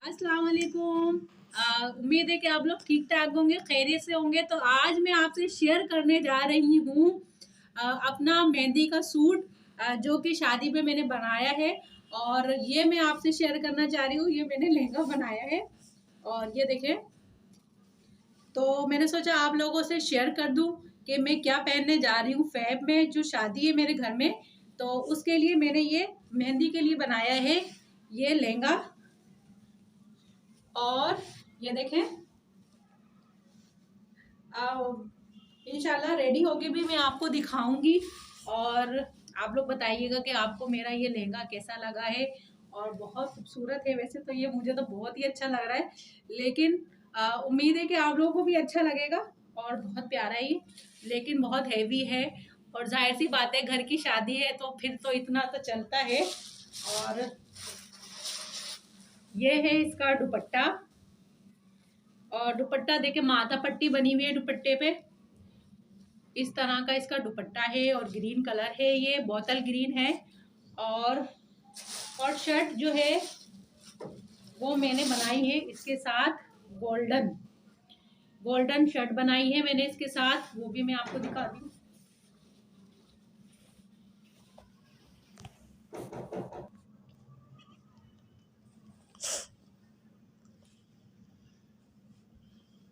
अस्सलाम वालेकुम। उम्मीद है कि आप लोग ठीक ठाक होंगे, खैरियत से होंगे। तो आज मैं आपसे शेयर करने जा रही हूँ अपना मेहंदी का सूट जो कि शादी में मैंने बनाया है। और ये मैं आपसे शेयर करना चाह रही हूँ। ये मैंने लहंगा बनाया है और ये देखें। तो मैंने सोचा आप लोगों से शेयर कर दूँ कि मैं क्या पहनने जा रही हूँ फैब में, जो शादी है मेरे घर में। तो उसके लिए मैंने ये मेहंदी के लिए बनाया है ये लहंगा। और ये देखें, इंशाल्लाह रेडी होके भी मैं आपको दिखाऊंगी। और आप लोग बताइएगा कि आपको मेरा ये लहंगा कैसा लगा है। और बहुत खूबसूरत है वैसे तो ये, मुझे तो बहुत ही अच्छा लग रहा है। लेकिन उम्मीद है कि आप लोगों को भी अच्छा लगेगा। और बहुत प्यारा है ये, लेकिन बहुत हैवी है। और जाहिर सी बात है, घर की शादी है तो फिर तो इतना तो चलता है। और ये है इसका दुपट्टा। और दुपट्टा देखे, माथा पट्टी बनी हुई है दुपट्टे पे। इस तरह का इसका दुपट्टा है और ग्रीन कलर है, ये बोतल ग्रीन है। और शर्ट जो है वो मैंने बनाई है इसके साथ गोल्डन गोल्डन शर्ट बनाई है मैंने इसके साथ, वो भी मैं आपको दिखाती हूँ।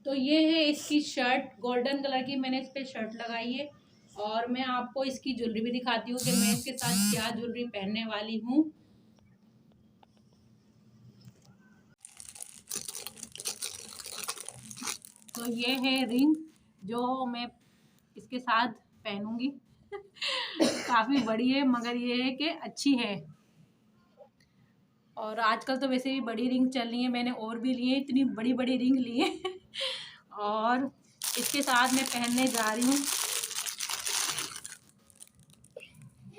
तो ये है इसकी शर्ट, गोल्डन कलर की मैंने इस पे शर्ट लगाई है। और मैं आपको इसकी ज्वेलरी भी दिखाती हूँ कि मैं इसके साथ क्या ज्वेलरी पहनने वाली हूँ। तो ये है रिंग जो मैं इसके साथ पहनूंगी। काफ़ी बड़ी है मगर ये है कि अच्छी है। और आजकल तो वैसे भी बड़ी रिंग चल रही है, मैंने और भी लिए, इतनी बड़ी बड़ी रिंग लिए। और इसके साथ मैं पहनने जा रही हूँ,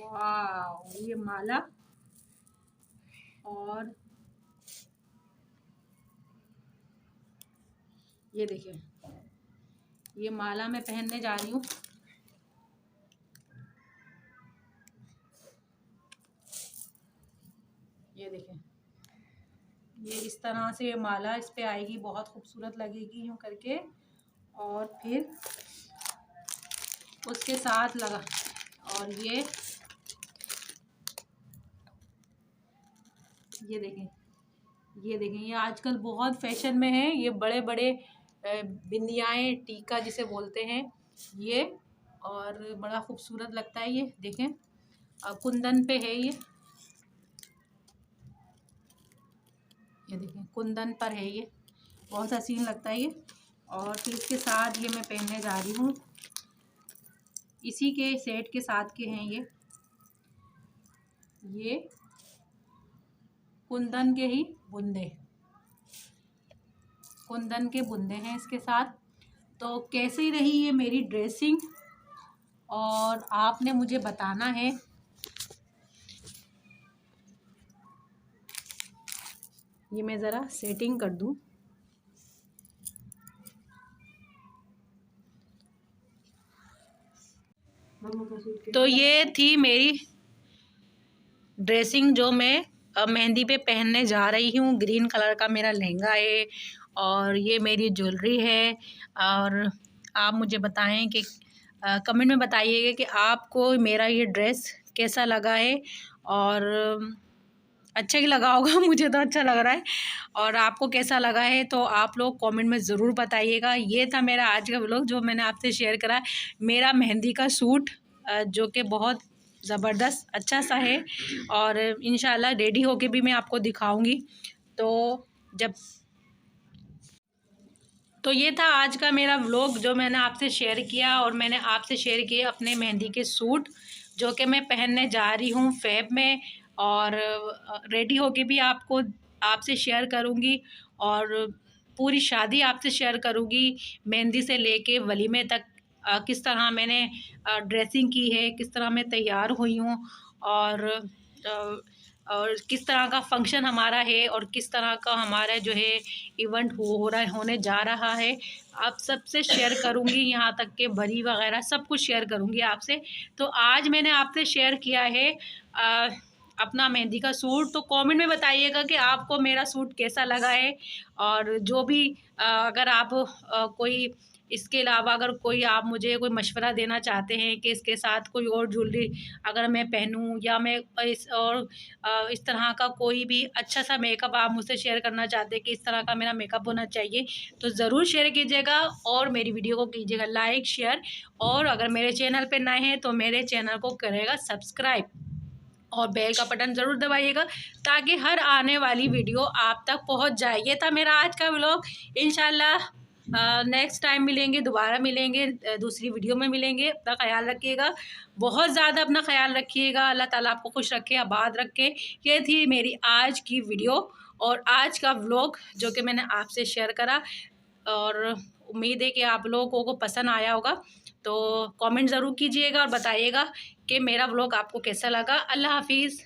वाह, ये माला। और ये देखिए, ये माला मैं पहनने जा रही हूँ। ये देखें, ये इस तरह से माला इस पे आएगी, बहुत खूबसूरत लगेगी यूँ करके। और फिर उसके साथ लगा, और ये देखें, ये देखें, ये आजकल बहुत फैशन में है, ये बड़े बड़े बिंदियाएँ, टीका जिसे बोलते हैं ये। और बड़ा खूबसूरत लगता है ये, देखें। कुंदन पे है ये देखें, कुंदन पर है ये, बहुत हसीन लगता है ये। और फिर इसके साथ ये मैं पहनने जा रही हूँ, इसी के सेट के साथ के हैं ये कुंदन के ही बुंदे, कुंदन के बुंदे हैं इसके साथ। तो कैसी रही ये मेरी ड्रेसिंग, और आपने मुझे बताना है। ये मैं ज़रा सेटिंग कर दूं। तो ये थी मेरी ड्रेसिंग जो मैं मेहंदी पे पहनने जा रही हूँ। ग्रीन कलर का मेरा लहंगा है और ये मेरी ज्वेलरी है। और आप मुझे बताएं कि कमेंट में बताइएगा कि आपको मेरा ये ड्रेस कैसा लगा है। और अच्छा ही लगा होगा, मुझे तो अच्छा लग रहा है। और आपको कैसा लगा है तो आप लोग कमेंट में ज़रूर बताइएगा। ये था मेरा आज का व्लॉग जो मैंने आपसे शेयर करा, मेरा मेहंदी का सूट जो कि बहुत ज़बरदस्त अच्छा सा है। और इंशाल्लाह रेडी होके भी मैं आपको दिखाऊंगी। तो ये था आज का मेरा व्लॉग जो मैंने आपसे शेयर किया। और मैंने आपसे शेयर किए अपने मेहंदी के सूट जो कि मैं पहनने जा रही हूँ फैब में। और रेडी होके भी आपसे शेयर करूँगी। और पूरी शादी आपसे शेयर करूँगी, मेहंदी से लेके वलीमे तक किस तरह मैंने ड्रेसिंग की है, किस तरह मैं तैयार हुई हूँ। और और किस तरह का फंक्शन हमारा है, और किस तरह का हमारा जो है इवेंट होने जा रहा है, आप सबसे शेयर करूँगी। यहाँ तक के बरी वगैरह सब कुछ शेयर करूँगी आपसे। तो आज मैंने आपसे शेयर किया है अपना मेहंदी का सूट, तो कमेंट में बताइएगा कि आपको मेरा सूट कैसा लगा है। और जो भी अगर आप कोई इसके अलावा अगर कोई आप मुझे कोई मशवरा देना चाहते हैं कि इसके साथ कोई और ज्वेलरी अगर मैं पहनूं, या मैं इस तरह का कोई भी अच्छा सा मेकअप आप मुझसे शेयर करना चाहते हैं कि इस तरह का मेरा मेकअप होना चाहिए, तो ज़रूर शेयर कीजिएगा और मेरी वीडियो को कीजिएगा लाइक शेयर। और अगर मेरे चैनल पे नए हैं तो मेरे चैनल को करेगा सब्सक्राइब और बेल का बटन ज़रूर दबाइएगा, ताकि हर आने वाली वीडियो आप तक पहुंच जाए। ये था मेरा आज का व्लॉग। इंशाल्लाह नेक्स्ट टाइम मिलेंगे, दोबारा मिलेंगे, दूसरी वीडियो में मिलेंगे। अपना ख्याल रखिएगा, बहुत ज़्यादा अपना ख्याल रखिएगा। अल्लाह ताला आपको खुश रखे, आबाद रखे। ये थी मेरी आज की वीडियो और आज का व्लॉग जो कि मैंने आपसे शेयर करा, और उम्मीद है कि आप लोगों को पसंद आया होगा। तो कमेंट ज़रूर कीजिएगा और बताइएगा कि मेरा व्लॉग आपको कैसा लगा। अल्लाह हाफिज़।